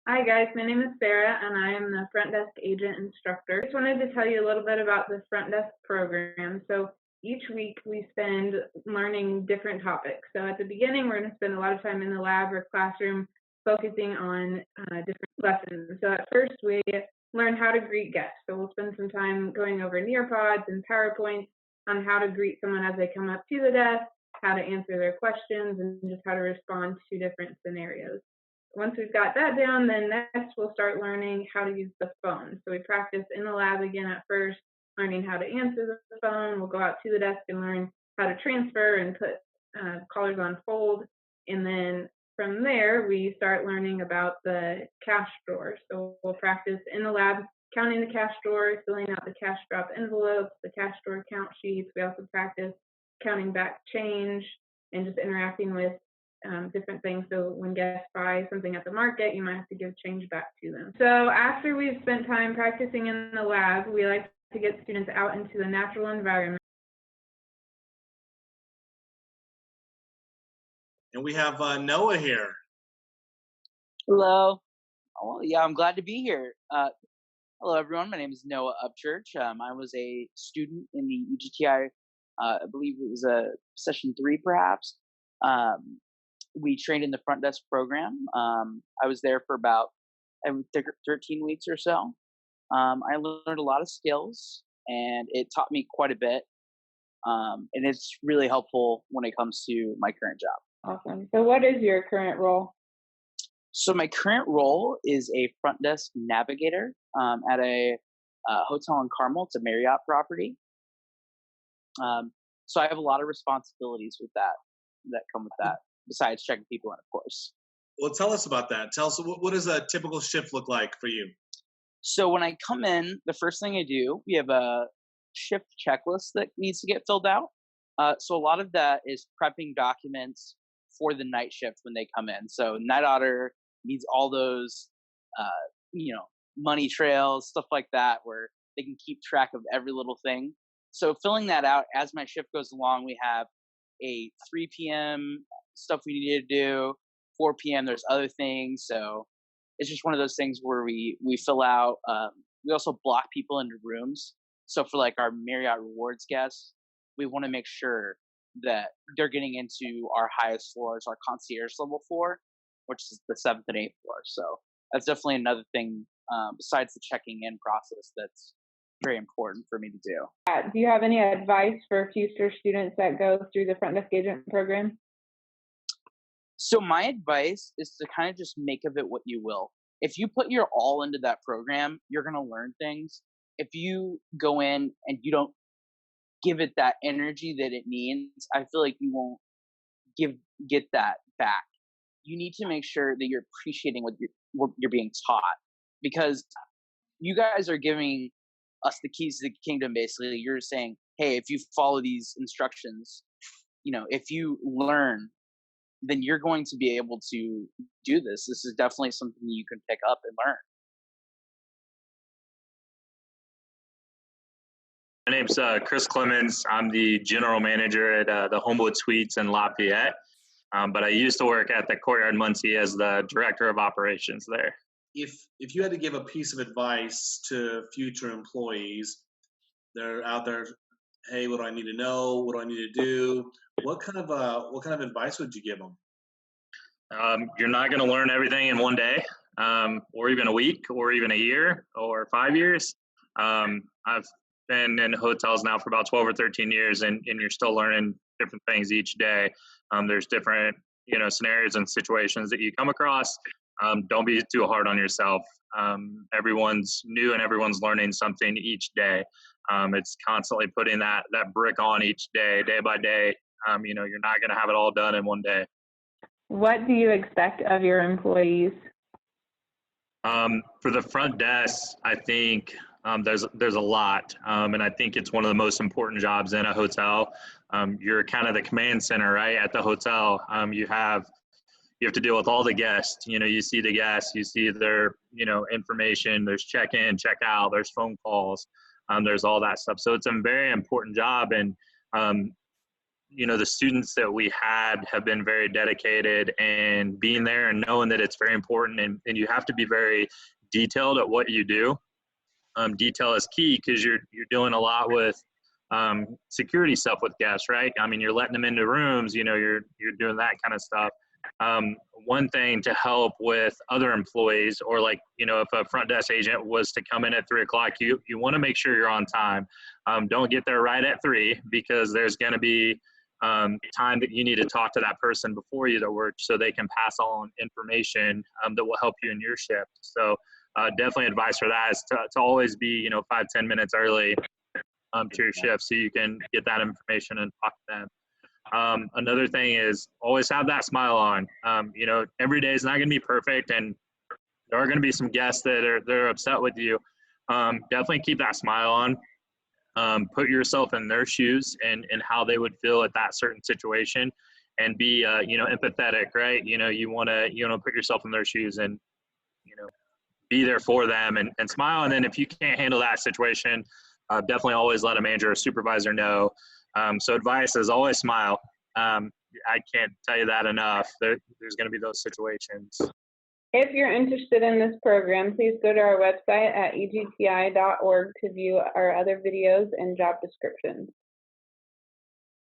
Hi guys, my name is Sarah and I am the front desk agent instructor. I just wanted to tell you a little bit about the front desk program. So each week we spend learning different topics. So at the beginning we're going to spend a lot of time in the lab or classroom focusing on different lessons. So at first we learn how to greet guests. So we'll spend some time going over Nearpods and PowerPoints on how to greet someone as they come up to the desk, how to answer their questions, and just how to respond to different scenarios. Once we've got that down, then next we'll start learning how to use the phone. So we practice in the lab again at first, learning how to answer the phone. We'll go out to the desk and learn how to transfer and put callers on hold. And then from there, we start learning about the cash drawer. So we'll practice in the lab counting the cash drawer, filling out the cash drop envelopes, the cash drawer count sheets. We also practice counting back change and just interacting with different things. So when guests buy something at the market, you might have to give change back to them. So after we've spent time practicing in the lab, we like to get students out into the natural environment. And we have Noah here. Hello. Oh, yeah, I'm glad to be here. Hello, everyone. My name is Noah Upchurch. I was a student in the UGTI, I believe it was session 3, perhaps. We trained in the front desk program. I was there for about 13 weeks or so. I learned a lot of skills, and it taught me quite a bit. And it's really helpful when it comes to my current job. Awesome. So what is your current role? So my current role is a front desk navigator at a hotel in Carmel. It's a Marriott property. So I have a lot of responsibilities with that come with that, besides checking people in, of course. Well, tell us about that. Tell us, what does a typical shift look like for you? So when I come in, the first thing I do, we have a shift checklist that needs to get filled out. So a lot of that is prepping documents for the night shift when they come in. So Night Otter needs all those, money trails, stuff like that, where they can keep track of every little thing. So filling that out as my shift goes along, we have a 3 p.m. stuff we need to do, 4 p.m. there's other things. So it's just one of those things where we fill out. We also block people into rooms. So for like our Marriott Rewards guests, we want to make sure that they're getting into our highest floors, our concierge level 4, which is the 7th and 8th floor. So that's definitely another thing besides the checking in process that's very important for me to do. Do you have any advice for future students that go through the front desk agent program? So my advice is to kind of just make of it what you will. If you put your all into that program, you're going to learn things. If you go in and you don't give it that energy that it needs, I feel like you won't get that back. You need to make sure that you're appreciating what you're being taught, because you guys are giving us the keys to the kingdom. Basically, you're saying, hey, if you follow these instructions, if you learn, then you're going to be able to do this. This is definitely something you can pick up and learn. My name's Chris Clemens. I'm the general manager at the Homewood Suites in Lafayette, but I used to work at the Courtyard Muncie as the director of operations there. If you had to give a piece of advice to future employees, they're out there, hey, what do I need to know? What do I need to do? What kind of advice would you give them? You're not going to learn everything in one day, or even a week, or even a year, or 5 years. I've been in hotels now for about 12 or 13 years, and you're still learning different things each day. There's different, scenarios and situations that you come across. Don't be too hard on yourself. Everyone's new and everyone's learning something each day. It's constantly putting that brick on each day by day. You're not going to have it all done in one day. What do you expect of your employees? For the front desk, I think there's a lot, and I think it's one of the most important jobs in a hotel. You're kind of the command center, right, at the hotel. You have to deal with all the guests. You see the guests, you see their information. There's check-in, check-out, there's phone calls, there's all that stuff. So it's a very important job, and you know, the students that we had have been very dedicated, and being there and knowing that it's very important, and you have to be very detailed at what you do. Detail is key because you're doing a lot with security stuff with guests, right? I mean, you're letting them into rooms, you know, you're doing that kind of stuff. One thing to help with other employees, or like, you know, if a front desk agent was to come in at 3 o'clock, you want to make sure you're on time. Don't get there right at 3, because there's going to be time that you need to talk to that person before you to work, so they can pass on information that will help you in your shift. So definitely advice for that is to always be, you know, 5-10 minutes early to your shift, so you can get that information and talk to them. Another thing is always have that smile on. You know, every day is not going to be perfect, and there are going to be some guests that are upset with you. Definitely keep that smile on. Put yourself in their shoes and how they would feel at that certain situation, and be you know, empathetic, right? You know, you want to put yourself in their shoes and, you know, be there for them and smile. And then if you can't handle that situation, definitely always let a manager or supervisor know. So advice is always smile. I can't tell you that enough. There's going to be those situations. If you're interested in this program, please go to our website at egti.org to view our other videos and job descriptions.